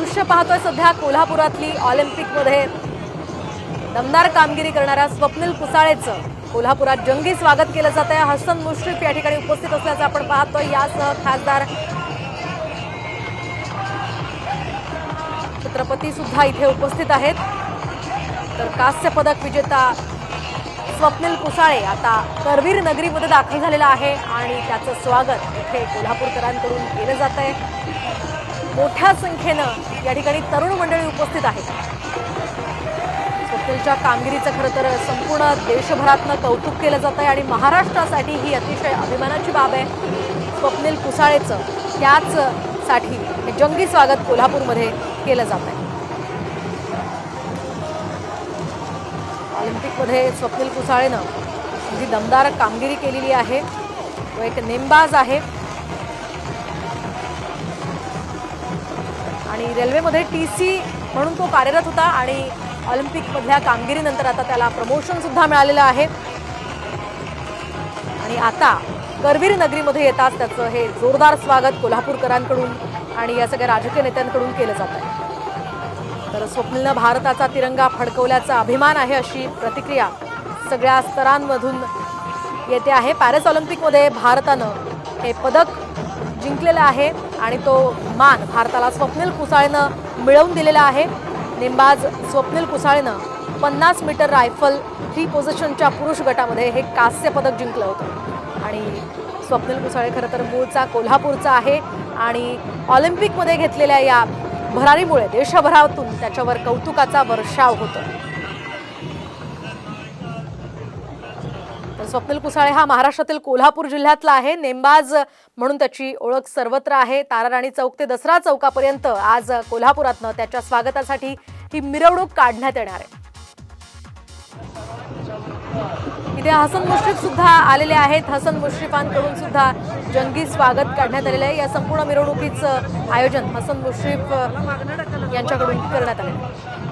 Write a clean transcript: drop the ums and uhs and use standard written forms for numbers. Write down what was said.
दृश्य पाहतोय सध्या कोल्हापुरातली ऑलिम्पिकमध्ये दमदार कामगिरी करणाऱ्या स्वप्नील कुसाळेचं कोल्हापुरात जंगी स्वागत केलं जात आहे। हसन मुश्रीफ या ठिकाणी उपस्थित असल्याचं आपण पाहतोय। यासह खासदार छत्रपती सुद्धा इथे उपस्थित आहेत। तर कांस्य पदक विजेता स्वप्नील कुसाळे आता करवीर नगरीमध्ये दाखल झालेला आहे आणि त्याचं स्वागत इथे कोल्हापूरकरांकडून केलं जात आहे। मोठ्या संख्येनं या ठिकाणी तरुण मंडळी उपस्थित आहेत। स्वप्नीलच्या कामगिरीचं खरं तर संपूर्ण देशभरातनं कौतुक केलं जात आहे आणि महाराष्ट्रासाठी ही अतिशय अभिमानाची बाब आहे। स्वप्नील कुसाळेचं त्याचसाठी हे जंगी स्वागत कोल्हापूरमध्ये केलं जात आहे। ऑलिम्पिकमध्ये स्वप्नील कुसाळेनं जी दमदार कामगिरी केलेली आहे, तो एक नेमबाज आहे आणि रेल्वेमध्ये टीसी म्हणून तो कार्यरत होता आणि ऑलिम्पिकमधल्या कामगिरीनंतर आता त्याला प्रमोशन सुद्धा मिळालेलं आहे आणि आता करवीर नगरीमध्ये येताच त्याचं हे जोरदार स्वागत कोल्हापूरकरांकडून आणि या सगळ्या राजकीय नेत्यांकडून केलं जात आहे। तर स्वप्नीलनं भारताचा तिरंगा फडकवल्याचा अभिमान आहे अशी प्रतिक्रिया सगळ्या स्तरांमधून येते आहे। पॅरिस ऑलिम्पिकमध्ये भारतानं हे पदक जिंकलेलं आहे आणि तो मान भारताला स्वप्नील कुसाळेनं मिळवून दिलेला आहे। नेमबाज स्वप्नील कुसाळेनं 50 मीटर रायफल 3 पोझिशनच्या पुरुष गटामध्ये हे कांस्य पदक जिंकलं होतं आणि स्वप्नील कुसाळे खरं तर मूळचा कोल्हापूरचा आहे आणि ऑलिम्पिकमध्ये घेतलेल्या या भरारीमुळे देशभरातून त्याच्यावर कौतुकाचा वर्षाव होतो। तर स्वप्नील कुसाळे हा महाराष्ट्रातील कोल्हापूर जिल्ह्यातला आहे। नेमबाज म्हणून त्याची ओळख सर्वत्र आहे। ताराराणी चौक ते दसरा चौकापर्यंत आज कोल्हापुरातनं त्याच्या स्वागतासाठी ही मिरवणूक काढण्यात येणार आहे। इथे हसन मुश्रीफ सुद्धा आलेले आहेत। हसन मुश्रीफांकडून सुद्धा जंगी स्वागत काढण्यात आलेलं आहे। या संपूर्ण मिरवणुकीचं आयोजन हसन मुश्रीफ यांच्याकडून करण्यात आले आहे।